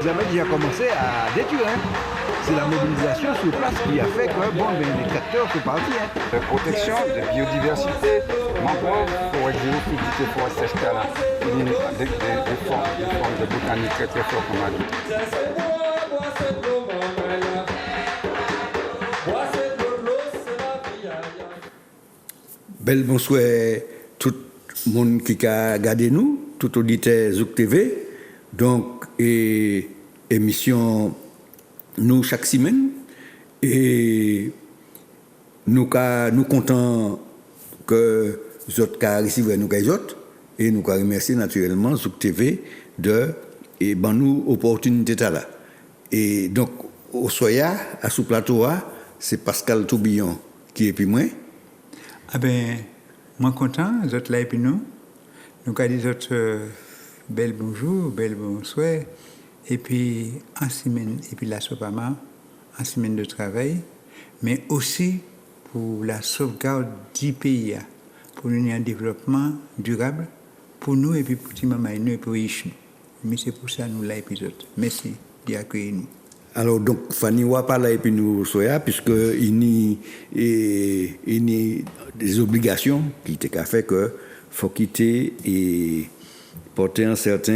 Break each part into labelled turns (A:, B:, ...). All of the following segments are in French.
A: les avaient déjà commencé à détruire. Hein. C'est la mobilisation sur place qui a fait que les tracteurs sont partis. Hein.
B: Protection de biodiversité, mangrove, forêt géophysique, forêt sèche là. Des formes de botanique très très fortes comme on a dit.
C: Bel bonsoir tout le monde qui a regardé nous, tout auditeur Zouk TV. Donc, émission nous chaque semaine. Et nous comptons que vous avez reçu nous autres. Et nous remercions naturellement Zouk TV de nous opportunité là. Et donc, au Soya, à ce plateau, c'est Pascal Tourbillon qui est puis moi.
D: Ah ben, moi content, vous êtes là et puis nous. Nous avons dit autres bel bonjour, bel bonsoir. Et puis, en semaine, et puis la Sopama, en semaine de travail, mais aussi pour la sauvegarde du pays, pour nous un développement durable, pour nous et puis pour les mamans et nous et pour les riches. Mais c'est pour ça que nous l'avons épisode. Merci d'accueillir nous.
C: Alors, donc, Fanny va parler et puis nous soya, puisqu'il y a des obligations qui étaient fait que faut quitter et porter un certain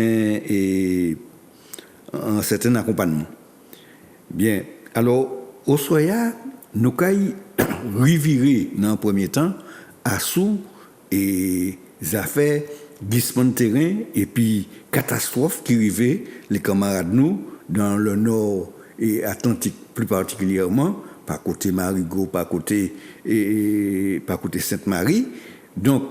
C: accompagnement. Bien. Alors, au soya, nous avons reviré dans un premier temps à sous et affaires glissement de terrain et puis catastrophe qui arrivait les camarades nous dans le nord et Atlantique plus particulièrement, par côté Marigot, par côté Sainte-Marie. Donc,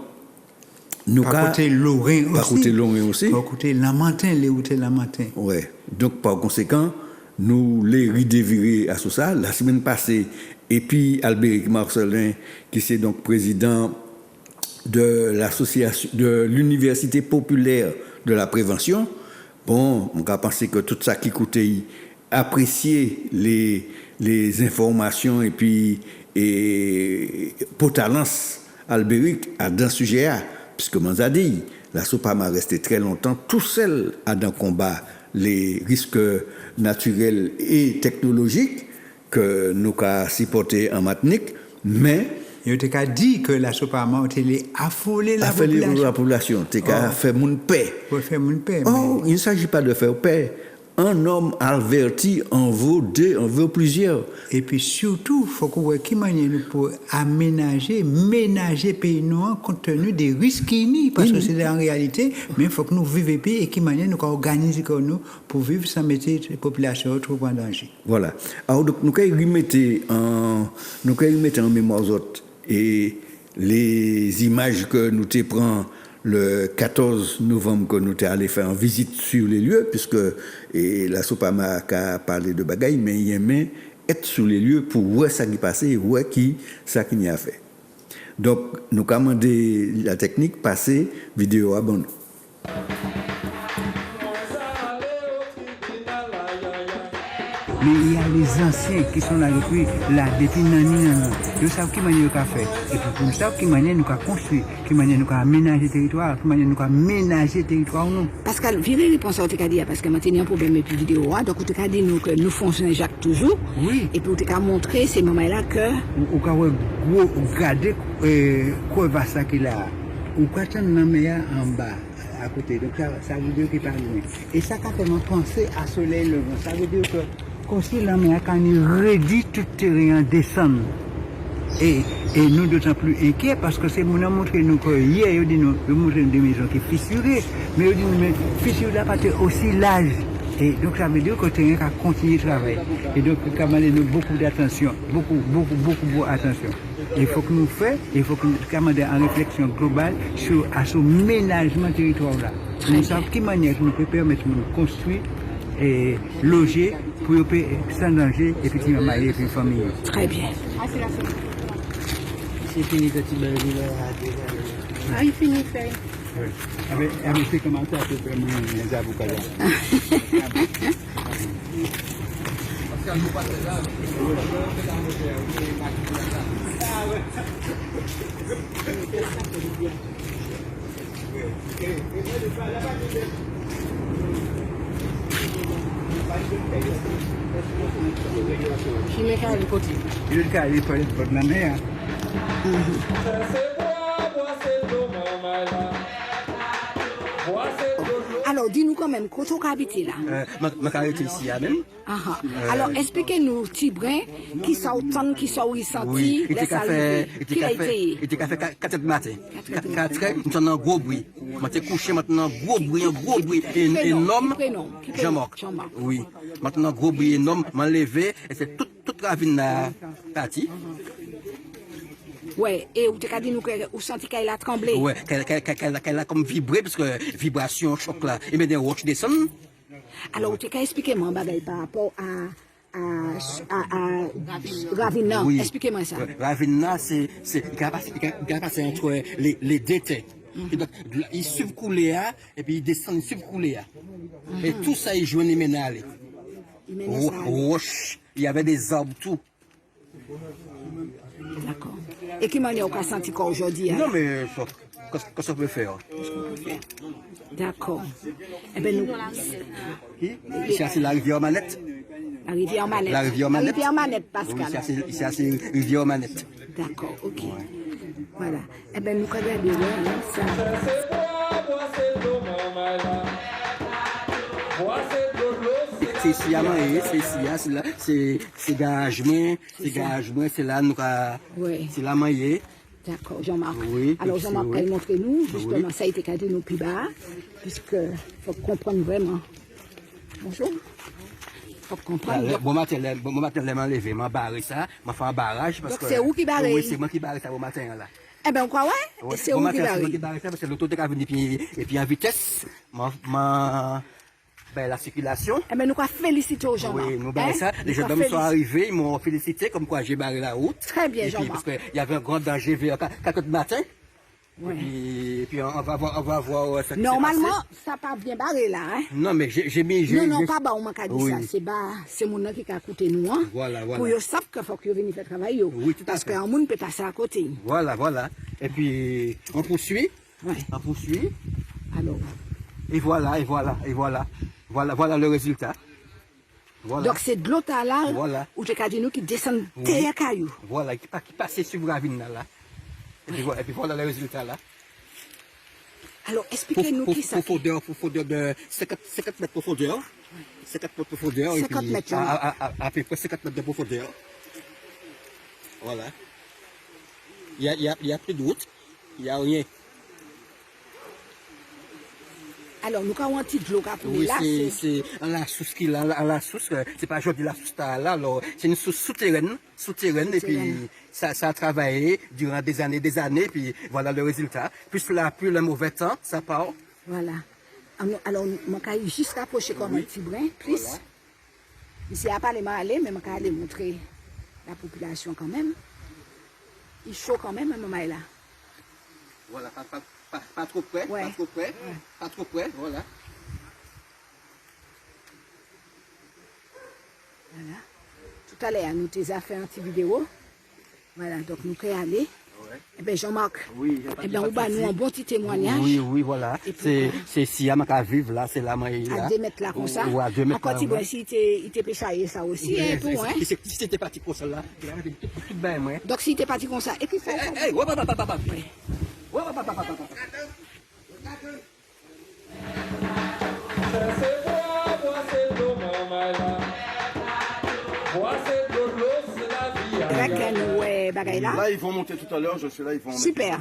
C: nous
D: par côté Lorrain aussi.
C: Par côté Lorrain aussi.
D: Par côté Lamentin, les routes Lamentin.
C: Ouais. Donc, par conséquent, nous les redévirés à tout ça. La semaine passée, et puis Albéric Marcelin, qui est donc président de l'association, de l'Université populaire de la prévention. Bon, on a pensé que tout ça qui coûtait apprécier les informations et puis potalance Albéric dans ce sujet-là, puisque on a dit, la Sopama resté très longtemps tout seul à dans combat les risques naturels et technologiques que nous avons supportés en Martinique, mais
D: il a dit que la Sopama a affolé la population.
C: Il a fait mon paix. Oh, il ne s'agit pas de faire paix. Un homme averti en vaut deux, en vaut plusieurs.
D: Et puis surtout, il faut qu'on voit qui manière pour ménager le pays noir compte tenu des risques qu'il y a. Parce que c'est en réalité, mais il faut que nous vivions le pays et qui manière nous organiser nous pour vivre sans mettre la population trop en danger.
C: Voilà. Alors, donc, nous allons remettre en mémoire autres et les images que nous te prenons le 14 novembre que nous sommes allés faire une visite sur les lieux, puisque la Sopama a parlé de bagaille, mais il aimait être sur les lieux pour voir ça qui passait et voir ça qui n'y a fait. Donc, nous avons demandé la technique, passer vidéo à bon.
D: Mais il y a les anciens qui sont là depuis nani. Nous savons qui manière nous a fait. Et puis nous savons qui manière nous a construit, qui manière nous a aménagé le territoire, qui manière nous a aménagé le territoire.
E: Pascal, virez réponse à ce que dit parce que maintenant un problème avec la vidéo. Donc tu as dit nous que nous fonctionnons Jacques toujours.
D: Oui.
E: Et puis tu as montré ces moments-là que.
D: Ou regarder quoi va ça qu'il a. Ou quoi t'en meilleur en bas. À côté. Donc ça veut dire qu'il parle loin. Et ça a fait penser à soleil levant. Ça veut dire que comme si la mer quand il réduit tout le terrain descendre. Et nous d'autant plus inquiets parce que c'est mon a montré nous que hier il dit nous montrer des maisons qui fissurées, mais il dit mais fissure là pas aussi large. Et donc ça veut dire que le terrain a continué de travailler. Et donc il faut nous beaucoup d'attention, beaucoup d'attention. Il faut que nous fassions, il faut que nous commander en réflexion globale sur ce ménagement territoire là. Nous savons de quelle manière nous pouvons permettre de construire et loger pour sans danger et puis marier et puis famille.
E: Très bien.
D: C'est fini de tirer.
E: Ah, il finit fait.
D: Oui. Avec c'est comment ça peut faire les avocats.
E: Qui me carré côté.
D: Il est allé pour la mer.
E: Alors, dis-nous quand même, quand on habite là.
F: Ma carrière ici même.
E: Alors, expliquez-nous, Tibrin, qui sont autant, qui sont ressentis,
F: Oui, il
E: les
F: était fait 4 heures du matin. 4 heures, nous sommes un gros bruit. Maintenant, couché, maintenant, gros bruit énorme. Jean-Marc. Oui. Maintenant, gros bruit énorme, m'a levé, et c'est toute la ville là, partie.
E: Ouais, et vous avez dit nous que vous sentez qu'elle a tremblé.
F: Ouais, qu'elle a comme vibré, parce que vibration, choc là, et bien des roches descendent.
E: Alors, vous avez expliqué moi par rapport à Ravina.
F: Oui.
E: Expliquez-moi ça.
F: Ravina, c'est, il a passé entre les détails. Il subcoulait, et puis il descend, il subcoulait. Et tout ça, il joue les ménales. Roche, il y avait des arbres, tout.
E: D'accord. Et qui m'en est au senti quoi aujourd'hui?
F: Non, mais qu'est-ce qu'on peut faire?
E: D'accord. Eh bien, nous.
F: Ici, c'est la rivière Manette.
E: La rivière Manette.
F: La rivière Manette.
E: La rivière Manette, Pascal.
F: Oui, ici, c'est la rivière Manette.
E: D'accord, ok. Voilà. Eh bien, nous regardons ça.
F: C'est ici à manger, c'est ici, là, c'est gagement, c'est là, nous, c'est là manger.
E: D'accord, Jean-Marc.
F: Oui,
E: alors, Jean-Marc,
F: oui.
E: elle montre-nous, justement,
F: Oui.
E: ça a été cadé nous plus bas, puisque faut comprendre vraiment. Bonjour. Faut comprendre.
F: Bon matin, je m'en levé, je barré ça, je fais un barrage. Parce
E: Donc,
F: que
E: c'est où qui barre?
F: Oui, c'est moi qui barre ça bon matin, là.
E: Eh bien, quoi, ouais?
F: Ouais,
E: Et c'est
F: bon
E: où
F: matin,
E: qui
F: c'est moi qui
E: barre?
F: barre ça, parce que l'auto est venu, et puis en vitesse, la circulation.
E: Eh bien, nous, féliciter aux gens.
F: Oui, nous barré ça. Les gendarmes sont arrivés, ils m'ont félicité, comme quoi j'ai barré la route.
E: Très bien,
F: Et puis,
E: Jean-Marc.
F: parce qu'il y avait un grand danger vers 4 heures du matin.
E: Ouais.
F: Et puis on va voir ça qui s'est
E: Normalement,
F: passé.
E: ça pas bien barré là, hein?
F: Non, mais j'ai mis.
E: Non, pas bah, on m'a dit
F: Oui.
E: ça. C'est mon nom qui a coûté nous, hein?
F: Voilà.
E: Pour qu'ils savent qu'il faut qu'ils viennent faire travail. Yo.
F: Oui, tout à
E: Parce
F: fait.
E: qu'un monde peut passer à côté.
F: Voilà. Et puis, on poursuit.
E: Ouais.
F: On poursuit.
E: Alors.
F: Et voilà le résultat. Voilà.
E: Donc, c'est de l'autre là,
F: Voilà.
E: où j'ai dit nous qui descendent
F: Oui.
E: terre caillou.
F: Voilà, qui passait sur la ravine là. Et puis voilà le résultat là.
E: Alors, expliquez-nous qui ça.
F: Profondeur de 50 mètres de profondeur. 50 mètres de profondeur.
E: 50 mètres,
F: À peu près 50 mètres de profondeur. Voilà. Il y a plus de route. Il n'y a rien.
E: Alors, nous avons un petit de l'eau qui a
F: Oui,
E: là.
F: c'est la source qui la source, c'est pas aujourd'hui la source là, alors c'est une source souterraine, et puis ça a travaillé durant des années, puis voilà le résultat. Plus la pluie, le mauvais temps, ça part.
E: Voilà. Alors, je vais juste rapprocher comme un petit brin, plus. Ici, il n'y a pas les mains aller, mais je vais aller montrer la population quand même. Il chaud quand même, maman là.
F: Voilà, pas trop près,
E: Ouais.
F: pas trop près, voilà.
E: Voilà. Tout à l'heure, nous t'avons fait une petite vidéo. Voilà, donc nous pouvons aller. Eh bien, Jean-Marc,
F: Oui,
E: eh bien, on va nous un bon petit témoignage.
F: Oui, voilà.
E: Et puis,
F: C'est si à ma vivre là, c'est là, moi, là.
E: À 2 mètres là, comme ça.
F: Ouais, à 2 mètres
E: Encore,
F: là,
E: si il t'est péchaillé ça aussi, hein, tout, hein.
F: Si c'était parti pour cela, il aurait été tout bien, moi.
E: Donc, si t'es parti comme ça, et puis ça.
F: Hey, ouais, papa.
E: Ouais. C'est vrai que nous, bagaille là.
G: Là, ils vont monter tout à l'heure, je suis là, ils vont monter.
E: Super,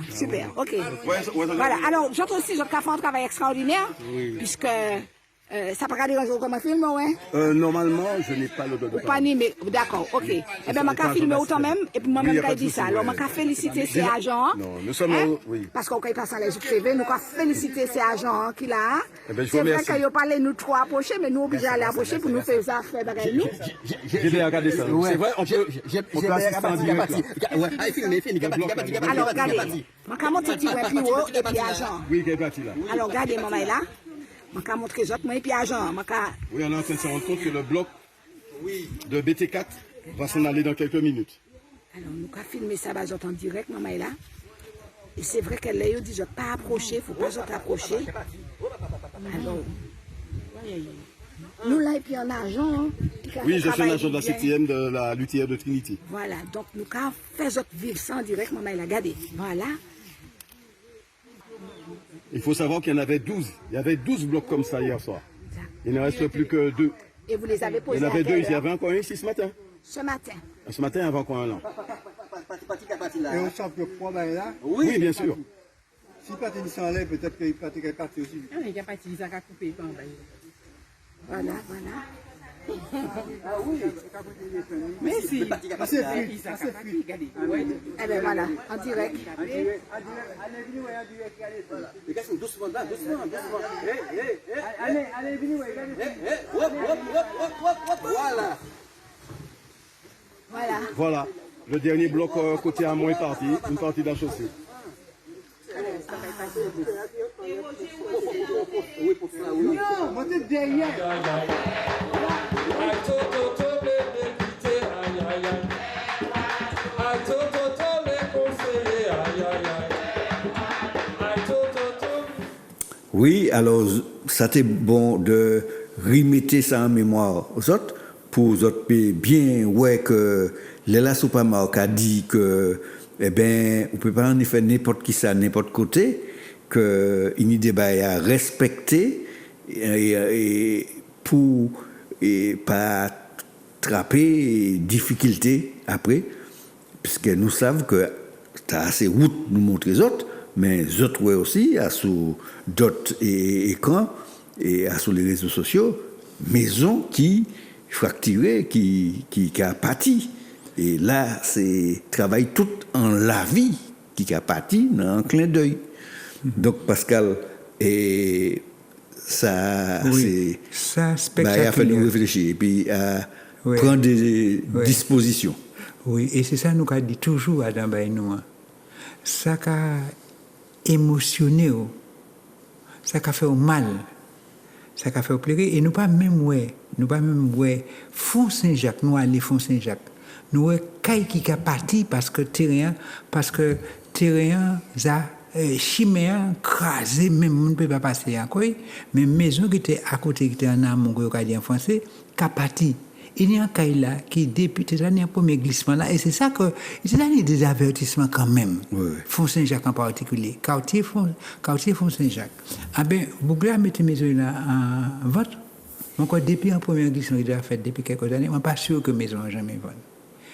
E: ok.
G: Ouais,
E: Voilà, alors, j'entends aussi, j'ai fait un travail extraordinaire, puisque ça peut pas déranger comme un film, ouais.
G: Normalement, je n'ai pas le droit de
E: Ou pas ni, mais d'accord, ok. Eh bien, je vais filmer autant même, et puis moi-même,
G: Oui, y a pas
E: je
G: de
E: dis
G: souci,
E: ça. Alors,
G: ouais.
E: je vais féliciter ces agents.
G: Non, nous sommes oui.
E: Parce qu'on passe à les TV, nous allons féliciter ces agents qui là.
G: Eh ben, je vous
E: C'est vrai
G: remercie.
E: qu'ils parlent nous trop approcher, mais nous obligés à aller approcher pour nous faire ça, faire bagarre nous.
G: J'ai bien regardé ça.
F: Ouais.
G: C'est vrai, on peut assister en direct. là.
F: Ouais, allez, filmez,
E: Alors, regardez, je vais montrer petit peu plus haut et puis agent.
G: Oui, qui est parti là.
E: Alors, regardez, maman est là. Je vais montrer les autres, moi et puis agent.
G: Oui, on est en train de se rendre compte que le bloc de BT4 va s'en aller dans quelques minutes.
E: Alors, nous allons filmer ça bah, en direct, maman est là. Et c'est vrai qu'elle a dit, je ne pas approcher, il ne faut pas approcher. Alors, Nous là, et puis en argent.
G: Oui, je suis un agent de la 7e de la luthière de Trinity.
E: Voilà, donc nous avons fait notre vivre sans direct, maman, il a gardé. Voilà.
G: Il faut savoir qu'il y en avait 12. Il y avait 12 blocs comme ça hier soir. Il ne reste plus que 2.
E: Et vous les avez posés.
G: Il y en avait
E: à
G: 2,
E: quelle
G: il y
E: heure?
G: avait encore un ici ce matin.
E: Ce matin.
G: Ce matin, il y avait encore un là.
D: Et on sent que quoi, ben là,
G: Oui, bien sûr.
D: si pas de s'enlève, peut-être qu'il pas de partie aussi.
H: Il n'y a pas de ça à couper.
E: Voilà, voilà.
H: Mais si.
D: C'est fluide, c'est fluide.
E: Eh bien voilà, en direct.
F: Les gars sont doucement là, doucement.
D: Allez, venez,
F: Voilà.
E: Voilà.
G: Voilà. Le dernier bloc côté amont est parti. Une partie de la chaussée.
D: Non, montez derrière.
C: Oui, alors, ça t'est bon de remettre ça en mémoire aux autres, pour aux autres bien, ouais, que Léla Soupamark a dit que, eh ben, on peut pas en effet n'importe qui ça, n'importe côté, que il y a des bails à respecter, et pour, et pas attraper difficulté après, puisque nous savons que t'as assez route nous montrer les autres, mais les autres ouais aussi, à sous d'autres écrans et à sur les réseaux sociaux, maison qui fracturée, qui a pâti. Et là, c'est travail tout en la vie qui a pâti dans un clin d'œil. Donc Pascal, et ça,
I: oui, ça
C: il a fallu réfléchir et puis prendre des dispositions.
I: Oui, et c'est ça nous a dit toujours à nous. Ça a émotionné, ça a fait mal, ça a fait plaisir. Et nous pas même Font Saint-Jacques, nous allons Font Saint-Jacques. Nous qui a parti parce que terrain a chiméen crasé, même on ne peut pas passer encore, mais maison qui était à côté, qui était en amont, qui en français, qui a parti. Il y a un cas là qui depuis ces années un premier glissement là, et c'est ça que c'est là des avertissements quand même.
C: Oui.
I: Font Saint-Jacques en particulier, quartier Font Saint-Jacques. Ah ben, Bougla mettez maison là en vote. Encore depuis un premier glissement il a fait depuis quelques années, je ne suis pas sûr que maison n'a jamais voté.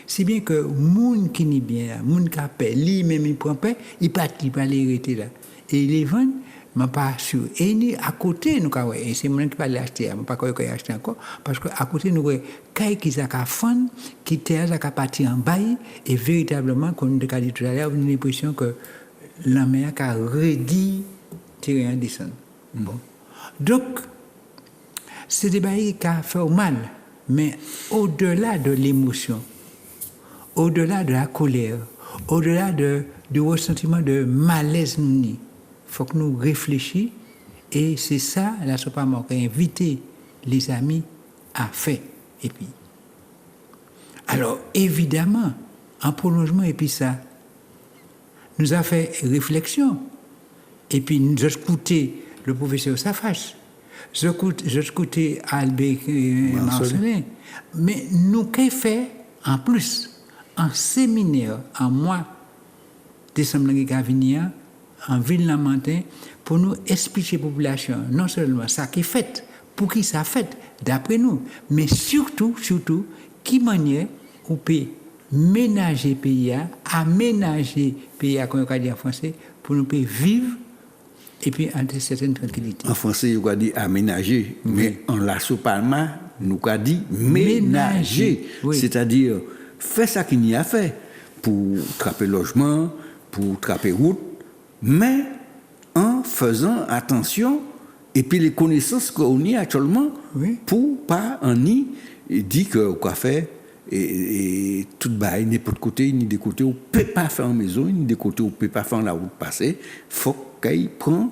I: Si bien que moun qui n'est bien, moun qui a paix, lui-même il prend paix, il partit pas l'hériter là. Et il est vendu, je ne suis pas sûr. Et ni à côté, nous avons, et c'est moi qui vais l'acheter, je ne sais pas quoi acheter encore, parce qu'à côté, nous avons des qui ont fan, qui ont parti en bail, et véritablement, comme nous avons dit tout à l'heure, on a l'impression que la mer a redit tirer un descend. Bon. Donc, c'est des bails qui ont fait mal, mais au-delà de l'émotion, au-delà de la colère, au-delà du ressentiment de malaise, il faut que nous réfléchissions. Et c'est ça, la Soupamark a invité les amis à faire. Et puis, alors, évidemment, en prolongement, et puis ça, nous a fait réflexion. Et puis, nous avons écouté le professeur Safache, j'ai écouté Albert Marcelin, mais nous avons fait, en plus, un séminaire en mois décembre qui a venu en ville Lamentin pour nous expliquer à la population non seulement ça qui est fait, pour qui ça fait d'après nous, mais surtout qui manière on peut ménager le pays, aménager le pays comme on dit en français pour nous vivre et puis en certaine tranquillité.
C: En français, on dit aménager, mais en la Soupamark, nous a dit ménager, oui. C'est-à-dire faire ça qu'il y a fait pour trapper logement, pour trapper route, mais en faisant attention et puis les connaissances qu'on y a actuellement pour pas en y dire que quoi faire et tout bail n'importe côté ni des côtés on peut pas faire en maison ni des côtés on peut pas faire en la route passer, faut qu'il prend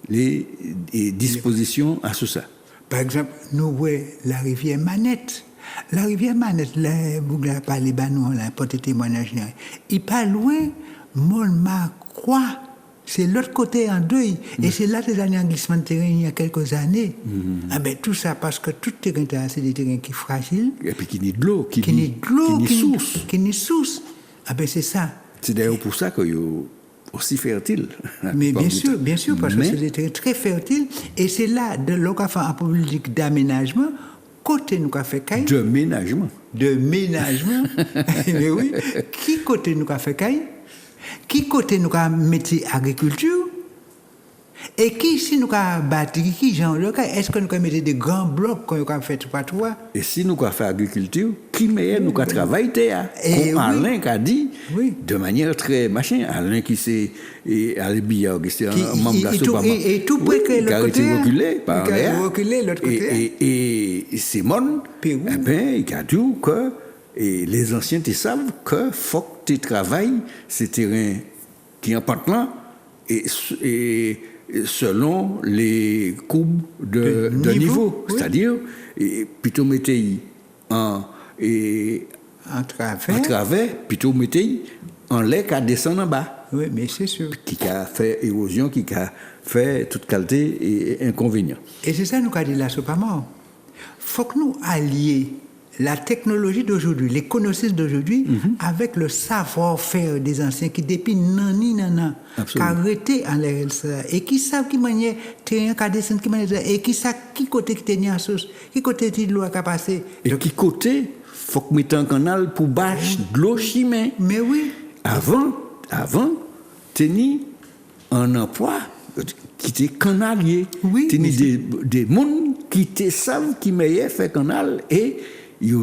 C: les dispositions à tout ça.
I: Par exemple, nous voyons la rivière Manette. La rivière Manette, là, Bougla parle, nous, là, pour témoignage, il pas loin, Molma croix, C'est l'autre côté en deuil. Et c'est là que les années en glissement de terrain il y a quelques années. Ah ben, tout ça parce que tout terrain, c'est des terrains qui sont fragiles.
C: Et puis qui n'est de l'eau,
I: qui n'est de l'eau,
C: qui n'est source.
I: Ah ben, c'est ça.
C: C'est d'ailleurs pour ça qu'il y a aussi fertile.
I: Mais bien sûr, parce que c'est des terrains très fertiles. Et c'est là, de l'occasion en politique d'aménagement, côté nous a fait caille.
C: De ménagement.
I: Mais oui. Qui côté nous a fait caille? Qui côté nous a métier agriculture? Et qui si nous a bâti, qui genre le cas? Est-ce que nous a mis des grands blocs qu'on a fait trois trois?
C: Et si nous a fait agriculture, qui meilleur nous a travaillé théâtre? Comme Alain qui a dit, de manière très machin, Alain qui s'est allé billard, qui s'est un membre de la Sopama.
I: Et tout près que l'autre côté.
C: Qui a reculé par
I: l'autre côté.
C: Et Simone, eh ben, il a dit que les anciens te savent que faut que tu travailles ces terrains qui en partent là et selon les courbes de niveau. Oui. C'est-à-dire, plutôt mettez en travers, plutôt mettez en l'air qu'à descendre en bas.
I: Oui, mais c'est sûr.
C: Qui a fait érosion, qui a fait toute qualité et inconvénient.
I: Et c'est ça nous qu'a dit là, c'est pas mort. Faut que nous allions la technologie d'aujourd'hui, les connaissances d'aujourd'hui, avec le savoir-faire des anciens qui depuis nana, qui arrêté en l'air et qui savent qui manière terrain qui descend, qui manière et qui savent qui côté qui tenait en sauce, qui côté de l'eau qui a passé.
C: Et qui côté faut que mettre un canal pour bâcher de l'eau chimée.
I: Mais oui.
C: Avant, tenir un emploi qui était canalier.
I: Oui.
C: Tenir des mondes qui te savent qui meilleur fait canal et ils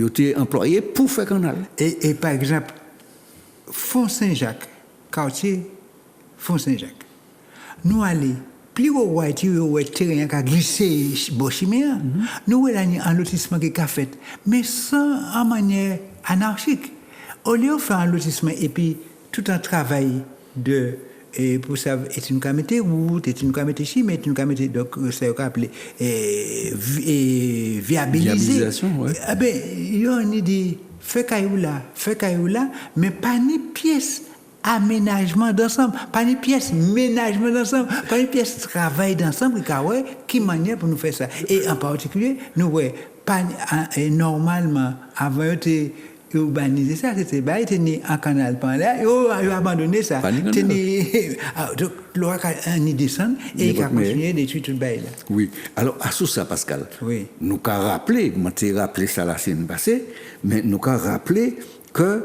C: étaient employés pour faire canal.
I: Et par exemple, Fond Saint-Jacques, quartier Fond Saint-Jacques, nous allons, plus haut, terrain qui a glissé, Bochimia, nous allons un lotissement qui a fait, mais sans en manière anarchique. Au lieu de faire un lotissement et puis tout un travail de. Et pour ça, est une comité route, est une comité chimie, est une comité, donc, ça veut appeler, viabilisation, ouais. Ah ben, il y a une idée, fait caillou là, mais pas ni pièce aménagement d'ensemble, pas ni pièce ménagement d'ensemble, pas ni pièce travail d'ensemble, qui manière pour nous faire ça. Et en particulier, nous, ouais, pas, normalement, avant, urbaniser ça, c'était bah, il tenait un canal par là, il a abandonné ça. Donc, l'eau y descend et il a continué d'étudier tout le bail là.
C: Oui. Alors, à ça, Pascal,
I: oui.
C: Nous avons rappelé, moi j'ai rappelé ça la semaine passée, mais nous avons rappelé que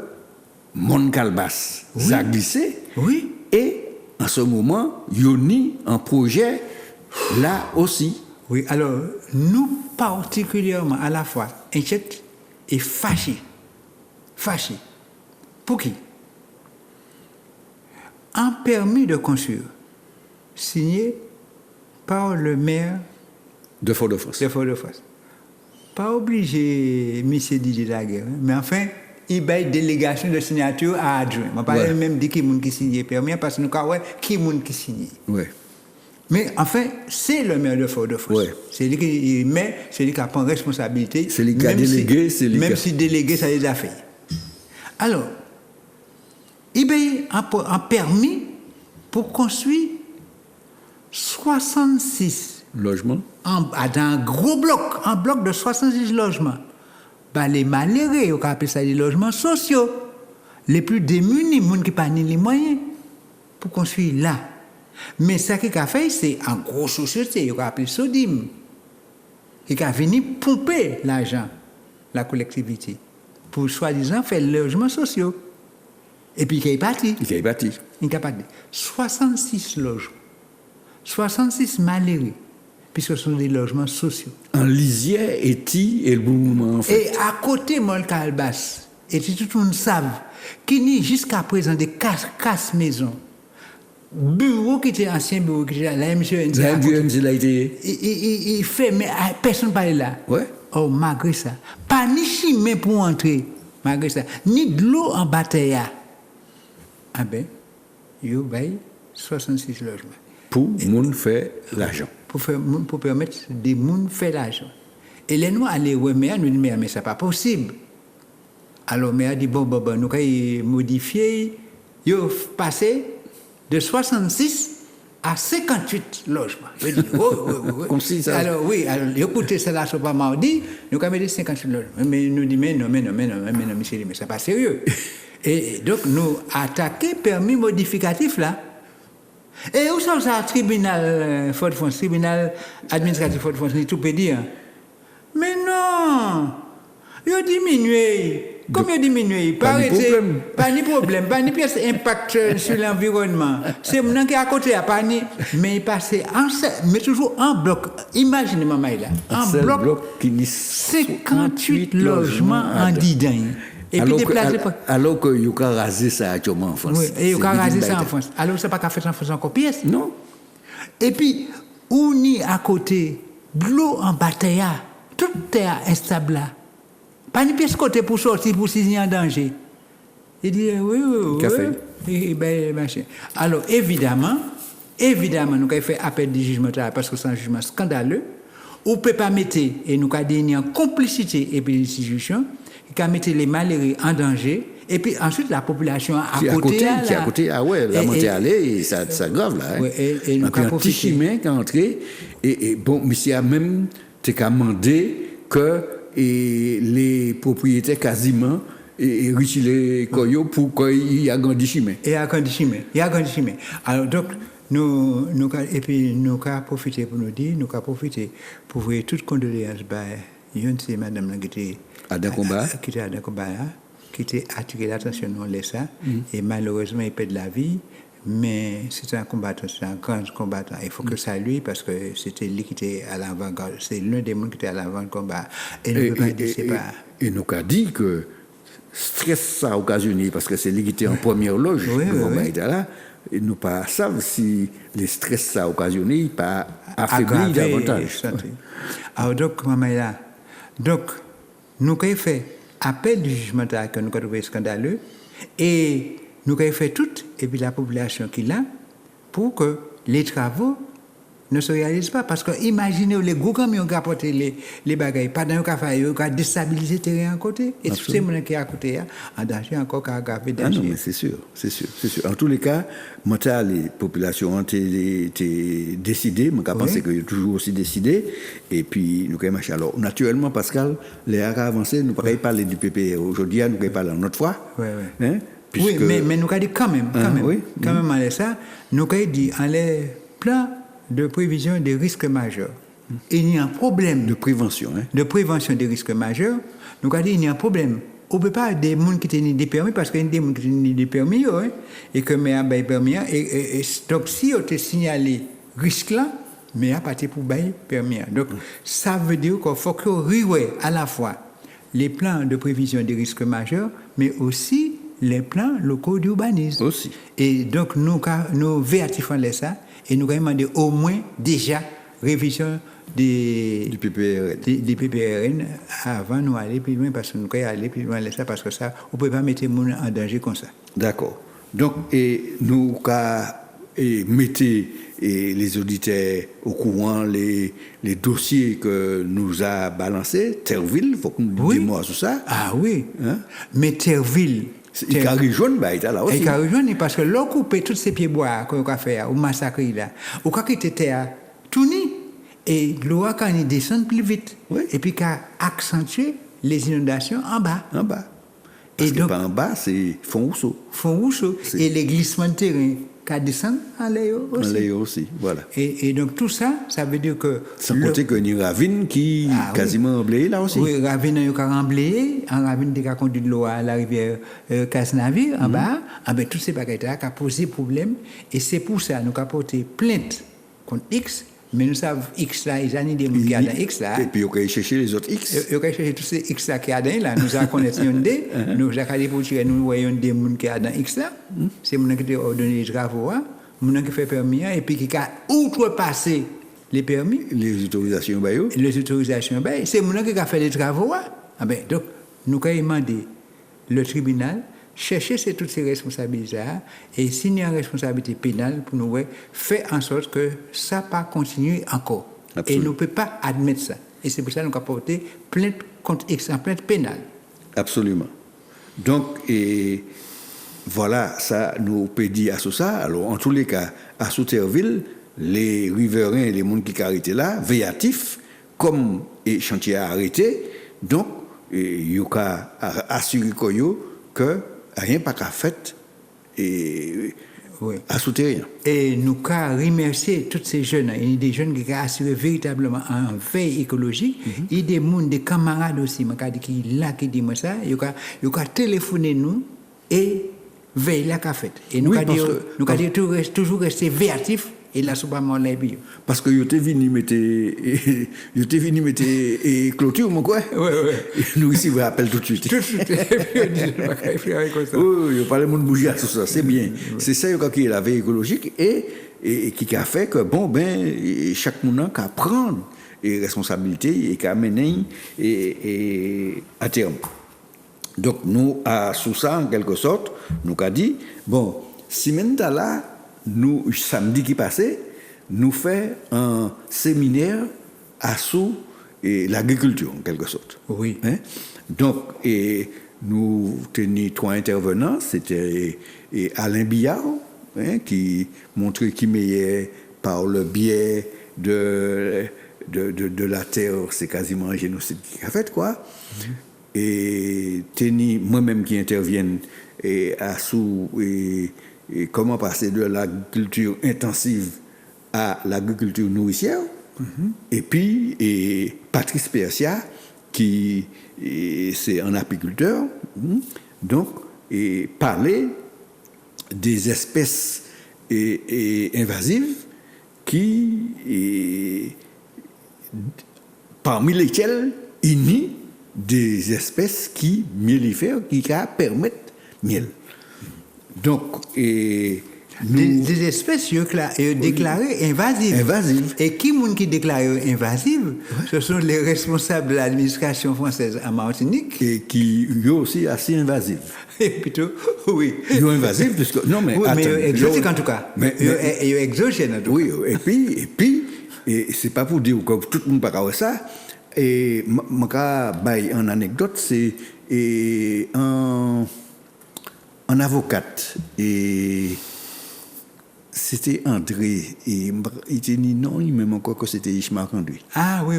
C: Mon Calbas a glissé.
I: Oui.
C: Et en ce moment, il y a un projet là aussi.
I: Oui, alors, nous particulièrement à la fois inquiètes et fâchés. Pour qui? Un permis de construire signé par le maire
C: de Fort-de-France.
I: Pas obligé, M. Didier Laguerre, mais enfin, il y a une délégation de signature à adjoint. Je ne vais pas même dire qui est qui signe le permis, parce que nous avons qui est qui signe.
C: Ouais.
I: Mais enfin, c'est le maire de Fort-de-France. Ouais. C'est lui qui prend responsabilité.
C: C'est lui qui a délégué.
I: Même si délégué, ça les a fait. Alors, il y a un permis pour construire 66
C: logements
I: dans un gros bloc, un bloc de 66 logements. Ben, les malheureux, on appelle ça des logements sociaux. Les plus démunis, les gens qui n'ont pas les moyens pour construire là. Mais ce qu'il a fait, c'est en grosse société, on appelle Sodim. Il a venu pomper l'argent, la collectivité, pour soi-disant faire les logements sociaux. Et puis il est parti. Il est parti. 66 logements. 66 malheureux, puisque ce sont des logements sociaux.
C: En Lisière, Eti et le Boumouman, en fait.
I: Et à côté, Mon Calbas, et tout le monde savent, qu'il n'y a jusqu'à présent des casse-maisons. Bureau qui était ancien bureau, qui était là, monsieur NZ. Il fait, mais personne ne parle là.
C: Ouais.
I: Oh, malgré ça. Pas ni chimie pour entrer, malgré ça. Ni de l'eau en bataille. Ah ben, il y a 66 logements.
C: Pour moun faire l'argent.
I: Pour permettre des moun faire l'argent. Et les noirs allaient ouais, mais nous disons, mais ça n'est pas possible. Alors, mais a dit, bon, nous allons modifier. ils ont passé de 66 à 58 logements. Je dis,
C: Comme si ça...
I: Alors oui, écoutez, ça là, c'est pas mardi, nous avons dit 58 logements. Mais nous disons, mais non, monsieur, mais c'est pas sérieux. Et donc, nous attaquons permis modificatif là. Et où sont ça, tribunal Fort-de-France, tribunal administratif Fort-de-France, ni tout peut dire. Mais non, ils ont diminué. Combien diminué? Pas de problème, pas de pièce impact sur l'environnement. C'est mon qui est à côté, pas ni, mais il passe mais toujours en bloc. Imaginez maman là, en bloc
C: qui dit
I: 58 logements en 10 ans. Et puis déplacé
C: alors que vous avez rasé ça actuellement en France.
I: Oui, et vous avez rasé ça en France. Alors ça pas qu'à faire en France encore pièce.
C: Non.
I: Et puis on y à côté, de l'eau en bataille, toute terre instable là. Pas une pièce côté pour sortir, pour s'y en danger. Il dit, oui.
C: Café.
I: Et ben, machin. Alors, évidemment, nous avons fait appel du jugement parce que c'est un jugement scandaleux. On ne peut pas mettre, et nous avons dit en complicité et puis l'institution, qui a mis les malheureux en danger. Et puis ensuite, la population à côté.
C: Ah ouais, la montée allée, ça grave là. Hein.
I: Ouais, et nous avons
C: un petit chemin qui est entré. Et bon, monsieur a même demandé que les propriétaires quasiment retirent les pour qu'il y ait un grand chemin.
I: Il y a un grand chemin. Alors donc, nous avons profité pour nous dire, nous avons profité pour voir toutes condoléances. C'est madame qui était
C: à Dakomba.
I: Qui était attiré l'attention de ça. Et malheureusement, il perd la vie. Mais c'est un combattant, c'est un grand combattant. Il faut que ça lui, parce que c'était lui qui était à l'avant-garde. C'est l'un des gens qui était à l'avant-combat. Et
C: nous avons dit que stress ça a occasionné, parce que c'est lui qui était en première loge. Le combat était là. Et nous ne savons pas si le stress ça a occasionné, pas affaibli davantage.
I: Alors donc, maman là. Donc, nous avons fait appel du jugement que nous avons trouvé scandaleux. Et nous avons fait tout, et puis la population qui l'a, pour que les travaux ne se réalisent pas. Parce que imaginez les gros camions qui apportent les bagages, pas dans le café, ils ont déstabilisé le terrain à côté. Et tous ces gens qui sont à côté, en danger encore qu'à aggraver danger.
C: Ah non, mais c'est sûr. En tous les cas, les populations ont été décidées, je pense qu'il y a toujours aussi décidé, et puis nous avons marché. Alors, naturellement, Pascal, les ARA avancés, nous ne pouvons pas parler du PPR aujourd'hui, nous pouvons parler une autre fois. Hein?
I: Puisque... Oui, mais nous avons dit quand même, ça, nous avons dit en les plans de prévision des risques majeurs. Il y a un problème
C: de prévention,
I: de prévention des risques majeurs. Nous avons dit il y a un problème. On ne peut pas des gens qui ont des permis parce qu'il y a des gens qui ont des permis et que mais des permis et donc si on te signalé risque là, mais à partir pour bail permis. Donc ça veut dire qu'il faut que rive à la fois les plans de prévision des risques majeurs, mais aussi les plans locaux d'urbanisme.
C: Aussi.
I: Et donc, nous vertifions ça et nous avons demandé au moins déjà révision du PPRN avant de nous aller plus loin parce que nous allons aller plus loin ça parce que ça, on ne peut pas mettre les gens en danger comme ça.
C: D'accord. Donc, nous mettez les auditeurs au courant les dossiers que nous a balancés. Terreville, il faut que nous disions des mots sur ça.
I: Ah oui. Hein? Mais Terreville.
C: Il a rejoint, là aussi.
I: Il a rejoint parce que l'on coupe tous ces pieds bois qu'on a fait, ou massacre là, ou quand il était à Touni, et l'eau quand il descend plus vite, et puis qu'a accentué les inondations en bas.
C: Parce que en bas, c'est fond Rousseau.
I: Et les glissements de terrain qui descendent en l'air aussi.
C: En l'air aussi, voilà.
I: Et donc tout ça, ça veut dire que...
C: Sans compter qu'il y a une ravine qui quasiment emblayée là aussi.
I: Oui, ravine qui a emblayé, en ravine qui a conduit de l'eau à la rivière Casse-Navire, en bas, tous ces bagages-là qui ont posé problème. Et c'est pour ça que nous avons porté plainte contre X. Mais nous savons X là, ils ont des gens qui ont dans X là.
C: Et puis, ils ont cherché les autres X.
I: Ils ont cherché tous ces X là qui ont dans là. Nous avons connaissé un D. Nous avons dit pour tirer, nous voyons des gens qui ont dans X là. C'est les gens qui ont ordonné les travaux, les gens qui ont fait permis, et puis qui ont outrepassé les permis.
C: Les autorisations,
I: c'est les gens qui ont fait les travaux. Donc, nous avons demandé le tribunal chercher toutes ces responsabilités et signer une responsabilité pénale pour nous faire en sorte que ça ne pas continuer encore. Absolument. Et nous ne pouvons pas admettre ça. Et c'est pour ça que nous avons porté plainte contre X, plainte pénale.
C: Absolument. Donc, voilà, ça nous peut dire à ça. Alors, en tous les cas, à Souterville, les riverains et les gens qui arrêtés là, véatifs, comme le chantier a arrêté, donc, il y a assuré que rien pas qu'à fait à Souterrain.
I: Et nous avons remercier tous ces jeunes, il y a des jeunes qui ont assuré véritablement un veille écologique, il y a des gens, des camarades aussi, qui disent ça, ils ont téléphoné nous et veille la qu'a fait. Et nous avons toujours resté véatifs. Et là, c'est pas mon lébio.
C: Parce que je t'ai venu mettre clôture, mon quoi.
I: Oui.
C: Nous ici, vous rappelez tout de suite.
I: Tout de suite.
C: Oui, il parle de monde bouger tout ça, c'est bien. C'est ça qui est la veille écologique et qui a fait que, chaque monde qui prendre les responsabilités et qui amène à terme. Donc, nous, sous ça, en quelque sorte, nous avons dit, si maintenant là, nous, samedi qui passait, nous faisons un séminaire sous l'agriculture, en quelque sorte.
I: Oui.
C: Donc, nous tenions 3 intervenants. C'était Alain Billard, qui montrait qu'il meillait par le biais de la terre, c'est quasiment un génocide qui a fait, quoi. Et moi-même qui intervienne et comment passer de l'agriculture intensive à l'agriculture nourricière. Et puis, Patrice Persia, qui c'est un apiculteur, donc, parler des espèces invasives parmi lesquelles il y a des espèces mellifères qui permettent miel. Donc, des
I: espèces déclarées invasives. Et qui déclarent invasives, ce sont les responsables de l'administration française à Martinique.
C: Et qui sont aussi assez invasives.
I: Plutôt, oui.
C: Ils sont invasives, puisque. Non, mais.
I: Oui, mais exotiques en tout cas. Ils sont exogènes en tout cas.
C: Oui, et puis, c'est pas pour dire que tout le monde ne peut pas ça. Et une anecdote, c'est un avocate, et c'était André, et il dit non, il même encore que c'était Ishmael Conduit.
I: Ah oui.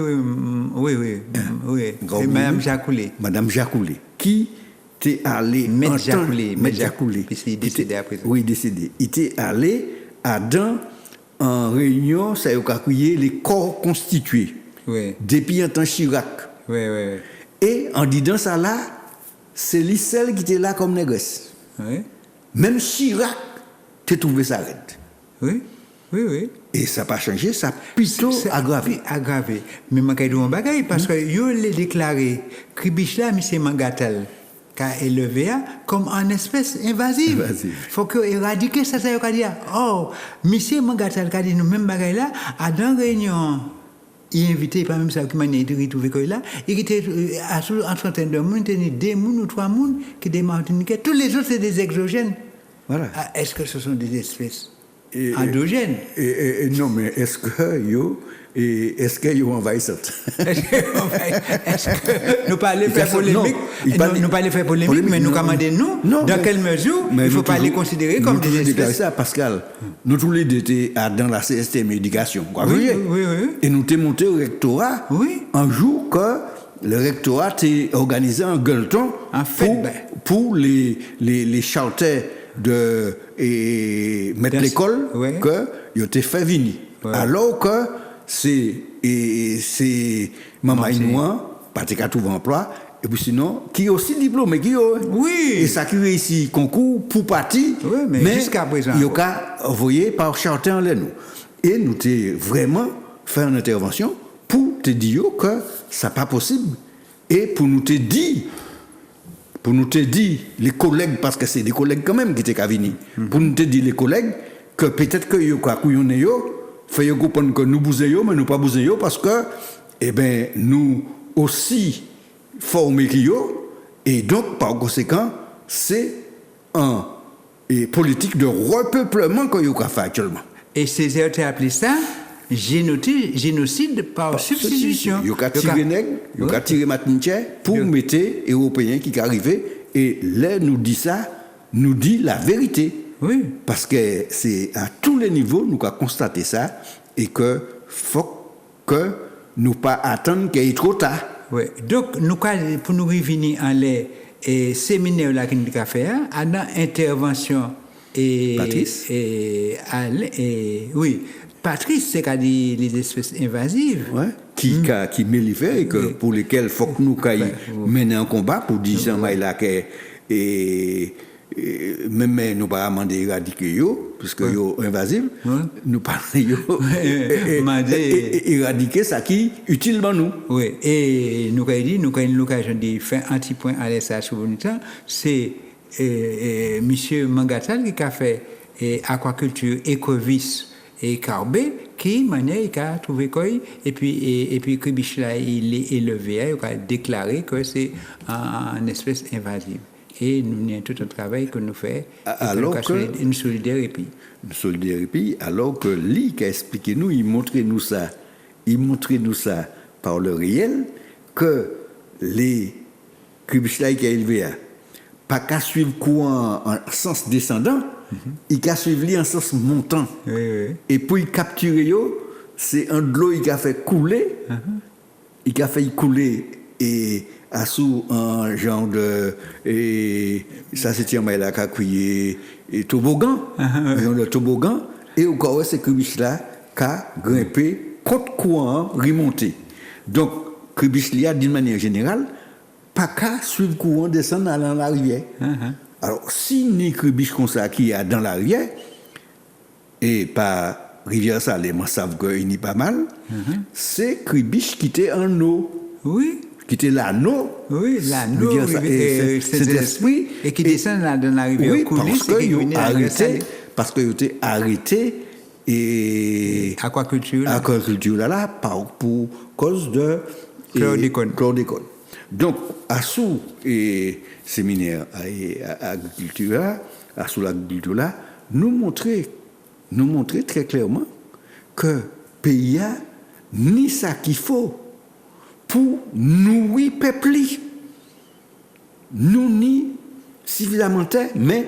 I: Et Madame Jacoulet.
C: Madame Jacoulet, qui était allée...
I: Maître Jacoulet.
C: Puisqu'il est décédé à présent. Oui, décédé. Il était allé en réunion, ça a accueilli les corps constitués.
I: Oui.
C: Depuis un temps Chirac.
I: Oui.
C: Et en disant ça là, c'est lui seul qui était là comme négresse.
I: Oui.
C: Même Chirac, tu trouvé ça raide.
I: Oui.
C: Et ça n'a pas changé, ça a plutôt aggravé.
I: Mais je vais dire un bagage, parce que je l'ai déclaré, Kribichla, M. Mangatel, qui a élevé comme une espèce invasive. Il faut éradiquer ça, ça veut dire, M. Mangatel, qui a dit nous même bagage là, à dans réunion. Il invité pas même ça qui m'a retrouvé là, il était en trentaine de monde, il y a 2 ou 3 personnes qui des Martiniquais, tous les autres c'est des exogènes.
C: Voilà.
I: Est-ce que ce sont des espèces endogènes?
C: Non, mais est-ce que yo envahissantes?
I: Est-ce que nous pas aller faire polémique? Nous pas aller faire polémique, mais nous commander dans quelle mesure il ne faut pas les considérer comme des espèces.
C: Ça, Pascal, nous tous les deux étaient dans la CSTM éducation.
I: Oui.
C: Et nous t'es monté au rectorat un jour que le rectorat t'a organisé un gueuleton pour les charters de mettre l'école que ils t'ont fait venir. Alors que c'est Maman Inouan, pas de trouver emploi, et puis sinon, qui est aussi diplômé, et ça qui réussit concours pour partir, mais
I: jusqu'à présent,
C: il y a envoyé par charter en l'aine. Et nous t'ai vraiment fait une intervention pour te dire que ça n'est pas possible, et pour nous te dire, les collègues, parce que c'est des collègues quand même qui étaient venus, pour nous te dire les collègues, que peut-être que yo quoi couillonné yo fait comprendre que nous bousez mais nous pas bousez parce que nous aussi formés qui yo et donc par conséquent c'est un politique de repeuplement que yo fait actuellement.
I: Et Césaire a appelé ça génocide par substitution.
C: Yo ka tiré nèg, yo ka tiré matinche pour mettre européens qui arrivaient et là nous dit ça nous dit la vérité.
I: Oui.
C: Parce que c'est à tous les niveaux, nous avons constaté ça, et que faut que nous pas attendre qu'il y ait trop tard.
I: Oui. Donc, nous, pour nous revenir en les séminaires là que nous avons fait, à dans intervention et
C: Patrice.
I: Oui, Patrice, c'est qu'à dit les espèces invasives.
C: Ouais, qui mélifère et que pour lesquels il faut que nous mener un combat pour dire ça, là que même nous pas demander éradiquer yo puisque yo invasif, nous pas éradiquer ça qui utilement nous.
I: Oui, et nous avons dit, nous avons l'occasion de faire un petit point à l'essai sur le temps, c'est monsieur Mangatal qui a fait aquaculture Ecovis et Carbé, qui manière il a trouvé quoi et puis Kribiche là il est élevé, il a déclaré que c'est une espèce invasive. Et nous avons tout un travail que nous faisons,
C: alors
I: une solidarité.
C: Une solidarité, alors que lui qui a expliqué nous, il montrait nous ça par le réel, que les Kribiche là qui a élevé, pas qu'à suivre courant en sens descendant, il a suivi en sens montant. Et pour y capturer, c'est un de l'eau qui a fait couler, il a fait couler et à sous un genre de ça c'est un là qui a crié et toboggan, le toboggan et encore c'est Kribiche là qui a grimpé contre courant remonté. Donc Kribiche là d'une manière générale pas qu'à suivre courant descendre dans la rivière. Alors, si ni Kribiche comme ça qui est dans la rivière, et pas rivière salée, moi savent qu'il n'y a pas mal, c'est Kribiche qui était en eau.
I: Oui.
C: Qui était l'anneau.
I: Oui, l'anneau, c'est l'esprit. Et qui descend dans la rivière.
C: Oui, parce qu'il était arrêté et
I: aquaculture
C: là pour cause de chlordécone. Donc, à sous et séminaire et agriculture, à sous l'agriculture là, nous montrer très clairement que pays a ni ça qu'il faut pour nourrir peuple. Nous ni suffisamment mais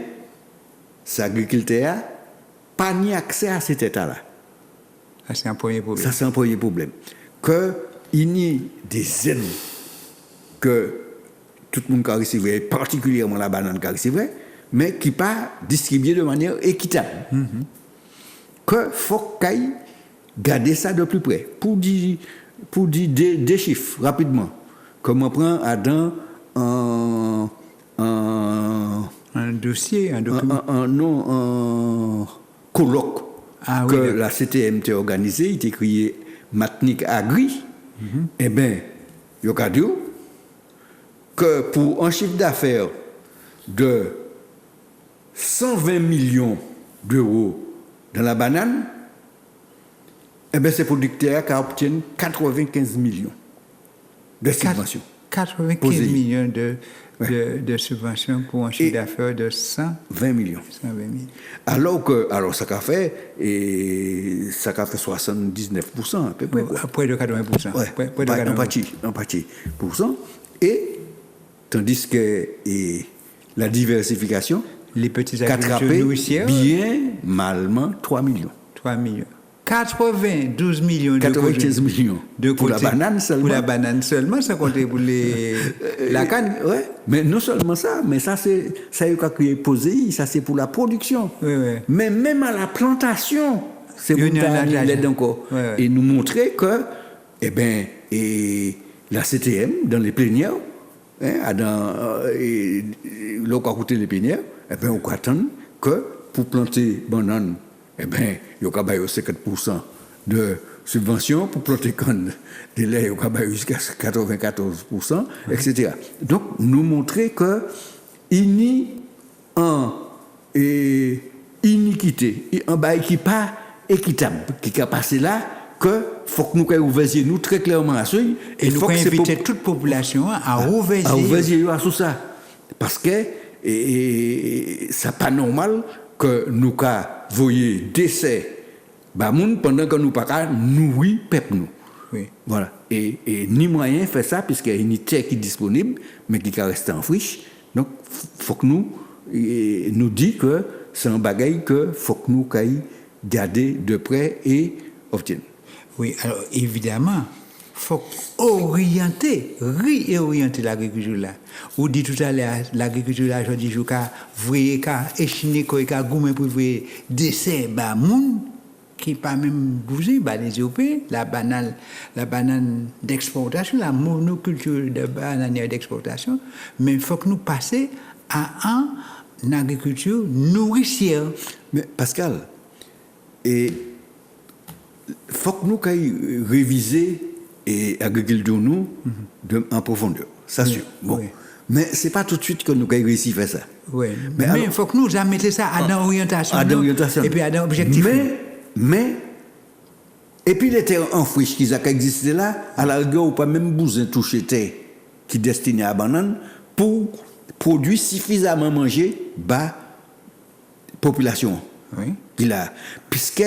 C: cet agriculteur pas ni accès à cet état là.
I: Ça c'est un premier problème.
C: Ça c'est un premier problème. Que il y a des aides que tout le monde a reçu, particulièrement la banane qui a reçu, mais qui pas distribuée de manière équitable. Que faut qu'il garder ça de plus près. Pour dire des chiffres rapidement. Comme on prend dans
I: un dossier, un document.
C: Un colloque que la CTM a organisé, il était créé Matnik Agri. Eh bien, il y a dit que pour un chiffre d'affaires de 120 millions d'euros dans la banane, eh bien, ces producteurs qui obtiennent 95 millions de subventions.
I: 95 millions de subventions pour un chiffre d'affaires de
C: 120 millions.
I: 120 millions.
C: Alors ça a fait 79% à peu près.
I: Près de 80%.
C: Ouais, un parti %. Et tandis que la diversification,
I: les petits agriculteurs nourricières,
C: bien malement 3 millions.
I: 3 millions. 92 millions
C: 95 millions pour la banane seulement.
I: Pour la banane seulement, ça comptait pour la canne.
C: Ouais. Mais non seulement ça, mais ça qui est posé, ça c'est pour la production.
I: Oui.
C: Mais même à la plantation, c'est pour l'aide encore. Et nous montrer que, la CTM, dans les plénières, l'eau qui a coûté les plénières, on peut attendre que pour planter banane, il y a 50% de subvention pour planter canne. Des laits, il y a jusqu'à 94%, etc. Donc, nous montrer qu'il y a une iniquité, un bail qui n'est pas équitable, qui a passé là, que faut que nous ouvrions nous très clairement à ça.
I: Et nous inviter toute population à ouvrier
C: à tout ça. Parce que c'est pas normal que nous voyons décès pendant que nous pas nourrir peuple nous.
I: Oui.
C: Voilà. Et ni moyen de faire ça puisqu'il y a une terre qui est disponible mais qui reste en friche. Donc faut que nous nous dit que c'est un bagage que faut que nous garder de près et obtenir.
I: Oui, alors évidemment, il faut réorienter l'agriculture là. Ou dit tout à l'heure, l'agriculture là, je dis, je voyez échiner, gourmet pour voir dessert, bah, moun, qui pas même bougé, bah, les Européens, la banane d'exportation, la monoculture de bananière d'exportation, mais il faut que nous passions à une agriculture nourricière.
C: Mais Pascal, et faut que nous réviser l'agriculture nous en profondeur, ça sûr. Bon. Oui. Mais ce n'est pas tout de suite que nous avons réussi à faire ça.
I: Oui. Mais il faut que nous mettions ça à l'orientation. Et puis à l'objectif.
C: Mais, et puis les terres en friche qui existent là, à la rigueur, ou pas même besoin de toucher terre qui est destinée à la banane pour produire suffisamment manger la population.
I: Oui.
C: Puisque,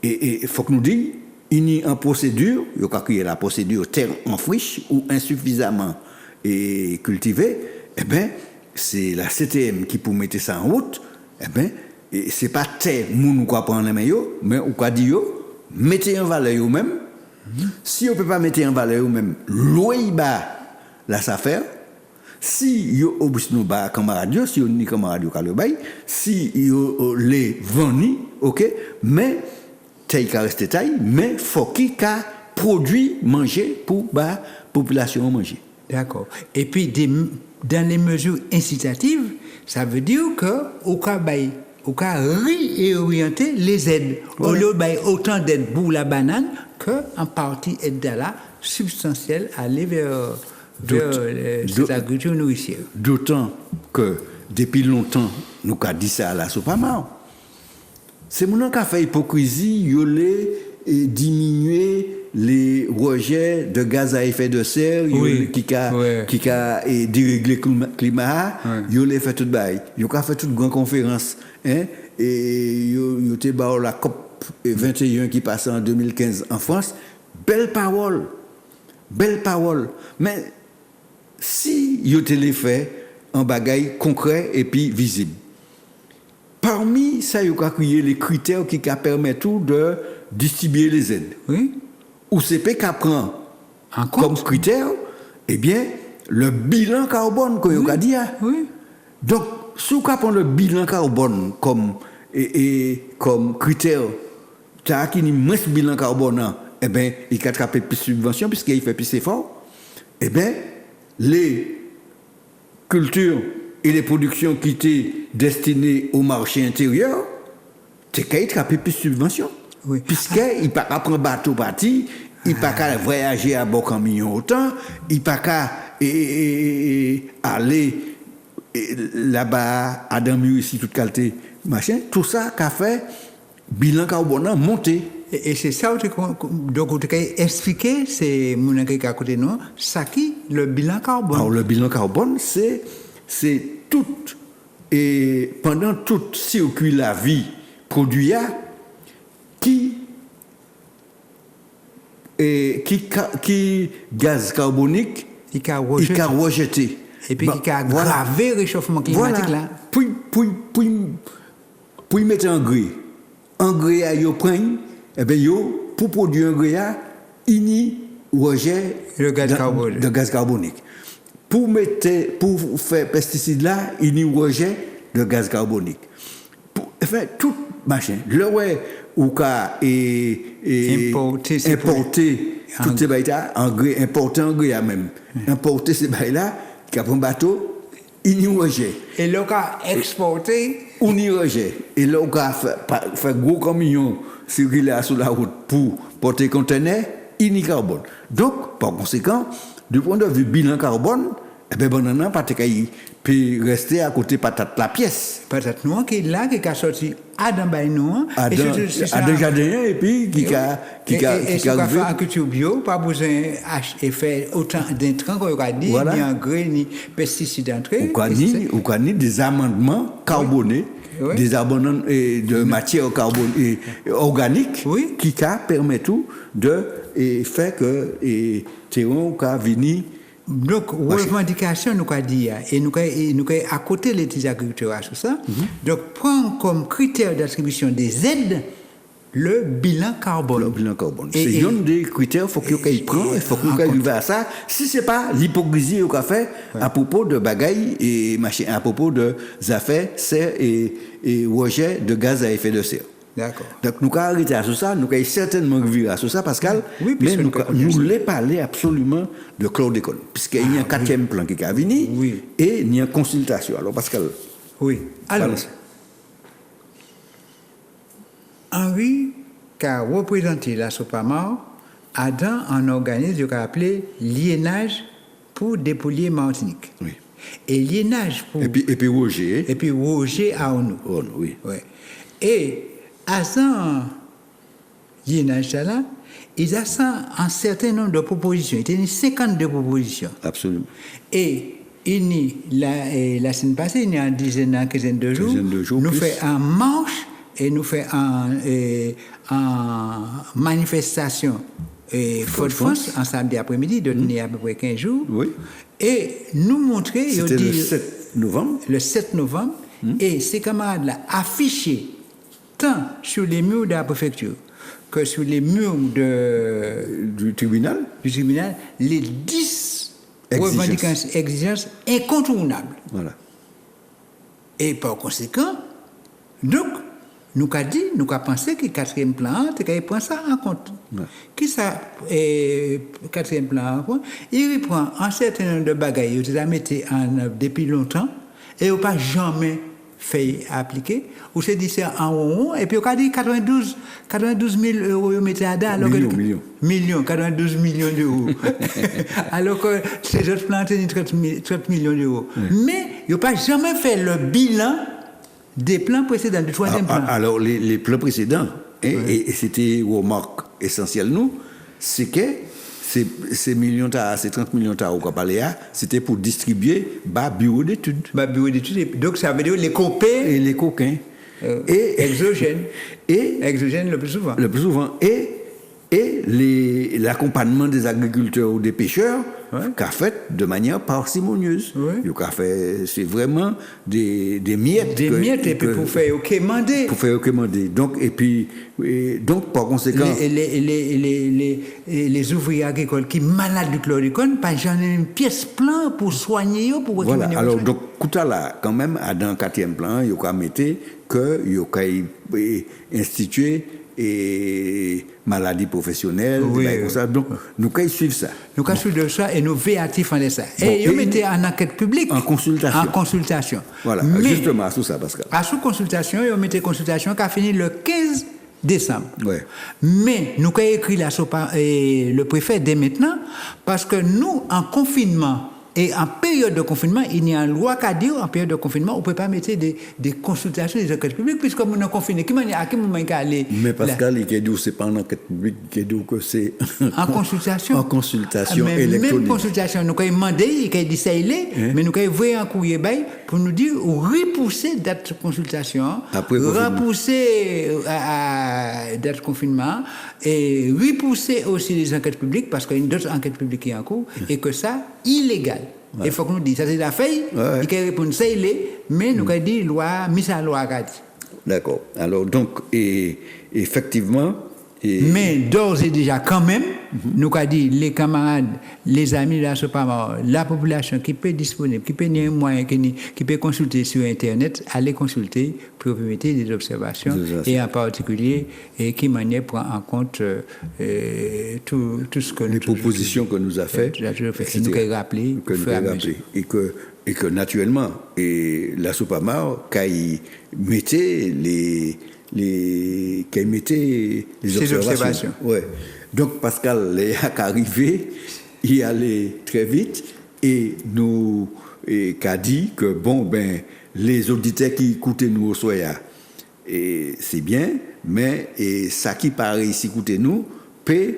C: il faut que nous disions, il y a une procédure, il y a la procédure terre en friche ou insuffisamment cultivée, eh bien, c'est la CTM qui peut mettre ça en route, eh bien, c'est pas terre, nous quoi prendre les mains, mais ou quoi dire, mettez en valeur vous-même. Si on peut pas mettre en valeur vous-même, louez bas la affaire. Si yo obusno ba camarade, si on ni camarade ka le bay, si yo les veni, OK, mais taille ka rester taille, mais faut qu'il ka produit manger pour la population manger.
I: D'accord. Et puis dans les mesures incitatives, ça veut dire que au cas réorienter les aides. Au lieu de autant d'aides pour la banane que en partie aide là substantielle aller vers cette agriculture nourricière.
C: D'autant que depuis longtemps nous avons dit ça là, c'est pas mal. C'est mon qui a fait hypocrisie, il diminuer les rejets de gaz à effet de serre, qui a déréglé le climat, il a fait tout bail, il a fait toute grande conférence, et il a la COP 21 qui passe en 2015 en France. Belle parole, mais si il a fait un bagage concret et puis visible. Parmi ça, il y a les critères qui permettent de distribuer les aides.
I: Oui.
C: Ou CP qui prend comme critère, eh bien, le bilan carbone que vous avez dit.
I: Oui.
C: Donc, si vous prenez le bilan carbone comme critère, qui a moins bilan carbone, eh bien, il a attrapé plus de subventions puisqu'il fait plus d'efforts. Eh bien, les cultures et les productions qui étaient destinées au marché intérieur, c'est qu'il a attrapé plus de subventions.
I: Oui.
C: Puisqu'il ne peut pas prendre bateau parti, il ne peut pas voyager à bord camion autant, il ne peut pas aller là-bas, à Damur, ici, toute qualité, machin. Tout ça qu'a fait bilan carbone monter.
I: Et c'est ça que tu as expliqué, c'est mon qui à côté nous, ça qui le bilan carbone.
C: Alors, le bilan carbone, c'est tout, et pendant tout circuit la vie produit qui gaz carbonique
I: il a rejeté. Et puis qui a aggravé le réchauffement climatique
C: voilà.
I: là.
C: Puis mettre engrais à yo prenne, et bien yo pour produire engrais il y rejet
I: le gaz
C: carbonique. Pour faire pesticide là, il y rejet de gaz carbonique. Enfin tout machin. Le ouais ou ka importer toutes ces bails là, importer engrais même. Importer ces bails là qui prend bateau, il y rejet.
I: Et le cas exporter
C: on y rejet. Et là on a fait gros camion circuler sur la route pour porter conteneur, il y carbone. Donc par conséquent, du point de vue bilan carbone, eh bien, banana, peut rester à côté patate la pièce.
I: Patate noire qui est là, qui a sorti à Dambay noir.
C: À déjà et puis qui a
I: fait agriculture bio, pas besoin de faire autant d'intrants qu'on a dit, ni engrais, ni pesticides entrés.
C: Ou qu'on ni des amendements carbonés, des amendements de matière organique qui permettent tout de faire que terrain qui venir
I: Donc, revendication, nous avons dit, et nous avons à côté les petits agriculteurs sur ça. Donc, prendre comme critère d'attribution des aides le bilan carbone.
C: Le bilan carbone. C'est un des critères, il faut qu'il prenne, il faut qu'on arrive à ça. Si ce n'est pas l'hypocrisie qu'on fait à propos de bagailles et machin, à propos de affaires, serre et rejet de gaz à effet de serre.
I: D'accord.
C: Donc, nous avons arrêté à ça, nous avons certainement revu à ça, Pascal, mais nous voulons parler absolument de chlordécone, puisqu'il y a un quatrième plan qui est venu, et il y a une consultation. Alors, Pascal.
I: Oui. Alors, Henri, qui a représenté la Sopamar, Adam en organisme qu'on a appelé liénage pour dépolluer Martinique.
C: Oui.
I: Et liénage pour...
C: Et puis Roger.
I: Et puis Roger à ONU.
C: Oui.
I: Et à ça, liénage là, il a ça un certain nombre de propositions. Il y a 52 propositions.
C: Absolument.
I: Et la semaine passée, il y a une quinzaine de jours, nous fait un marche et nous fait en manifestation Fort de France, en samedi après-midi, de tenir à peu près 15 jours.
C: Oui.
I: Et nous montrer...
C: C'était le 7 novembre.
I: Le 7 novembre. Et ces camarades-là affichaient tant sur les murs de la préfecture que sur les murs du tribunal, les 10 exigences incontournables.
C: Voilà.
I: Et par conséquent, donc, nous avons dit, nous avons pensé que le quatrième plan, il prend ça en compte.
C: Ouais.
I: Qui ça, quatrième plan en compte? Il reprend un certain nombre de bagailles, il les a mis en œuvre depuis longtemps, et il n'a pas jamais fait appliquer. Ou c'est dit c'est en rond, et puis on a dit 92 000 euros, ils mettaient à date. Millions, 92 millions d'euros. Alors que ces autres plans tenaient 30 millions d'euros. Mais ils n'ont pas jamais fait le bilan des plans précédents, du troisième plan.
C: Alors, les plans précédents, et c'était remarque essentielle, nous, c'est que ces millions, ces 30 millions d'euros qu'on parlait, c'était pour distribuer bas bureau d'études.
I: Donc, ça veut dire les copains. Et
C: les coquins.
I: Et exogènes. Exogènes le plus souvent.
C: Le plus souvent. Et l'accompagnement des agriculteurs ou des pêcheurs qu'a fait de manière parcimonieuse. Le fait, c'est vraiment des miettes.
I: Des miettes, et puis pour faire quémander.
C: Donc, par conséquent...
I: Les ouvriers agricoles qui malades du chlordécone, pas jamais une pièce pleine pour soigner, pour
C: voilà, alors, donc, tout à l'heure, quand même, dans le quatrième plan, il y a mis que il y a institué et maladie professionnelle, comme ça. Donc, nous allons suivre ça.
I: Nous allons suivre ça et nous véatifs en ça. Et ils mettaient en enquête publique.
C: En consultation.
I: En consultation.
C: Voilà,
I: mais,
C: justement, à tout ça, Pascal.
I: À sous consultation, ils mettaient consultation qui a fini le 15 décembre.
C: Ouais.
I: Mais nous avons écrit le préfet dès maintenant, parce que nous, en confinement, et en période de confinement, il y a une loi qui dit en période de confinement, on ne peut pas mettre des consultations des enquêtes publiques, puisque nous sommes confinés. À quel moment il aller?
C: Mais Pascal, il dit que ce n'est pas en enquête publique, il dit que c'est
I: en consultation.
C: En consultation électronique.
I: Même consultation, nous avons demandé, il a dit ça, mais nous avons envoyé un courrier pour nous dire repousser date de consultation, repousser à date de confinement, et repousser aussi les enquêtes publiques, parce qu'il y a d'autres enquêtes publiques qui sont en cours, et que ça, illégal. Il faut que nous disions, ça c'est la feuille, il faut répondre ça, il est, mais nous avons dit, loi, mise à loi.
C: D'accord. Alors, donc, effectivement...
I: Mais d'ores et déjà, quand même, nous avons dit, les camarades, les amis de la Sopamar, la population qui peut être disponible, qui peut avoir un moyen, qui peut consulter sur Internet, aller consulter pour permettre des observations, et en particulier, et qui manière prend en compte tout ce que
C: les propositions que nous a faites.
I: Et nous avons rappelé.
C: Et que naturellement, la Sopamar, quand il mettait les observations. Ouais. Donc Pascal les a arrivé, il allait très vite et nous qu'a dit que les auditeurs qui écoutent nous au soir, c'est bien, mais ça qui paraît ici écouter nous peut,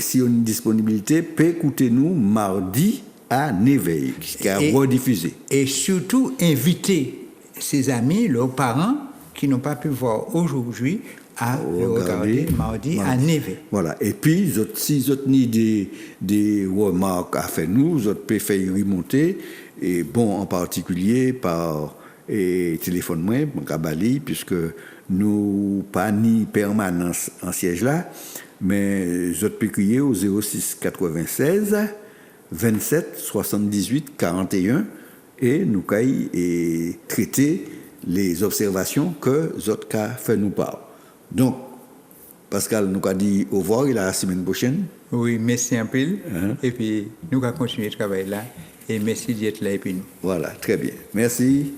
C: si on a une disponibilité, peut écouter nous mardi à 9h, qui a rediffusé.
I: Et surtout inviter ses amis, leurs parents, qui n'ont pas pu voir aujourd'hui à regarder mardi à Neve.
C: Voilà. Et puis, si vous avez des remarques à faire, vous pouvez faire remonter, et bon, en particulier par téléphone moi, puisque nous pas ni permanence en siège là, mais vous pouvez crier au 06 96 27 78 41 et nous et traiter les observations que vous avez fait nous parler. Donc, Pascal nous a dit au revoir et la semaine prochaine.
I: Oui, merci un peu. Et puis, nous allons continuer le travail là. Et merci d'être là et puis nous.
C: Voilà, très bien. Merci.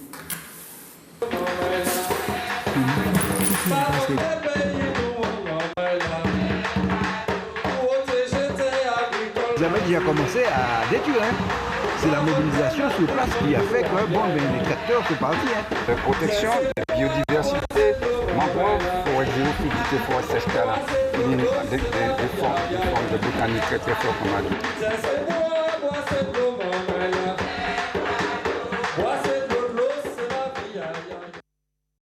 A: Les Américains ont commencé à détruire. C'est la mobilisation sur place qui a fait que les capteurs sont partis.
B: La protection de la biodiversité, mangrove, forêt géophytique, forêt sèche là, des formes de botanique très très fortes comme on a dit.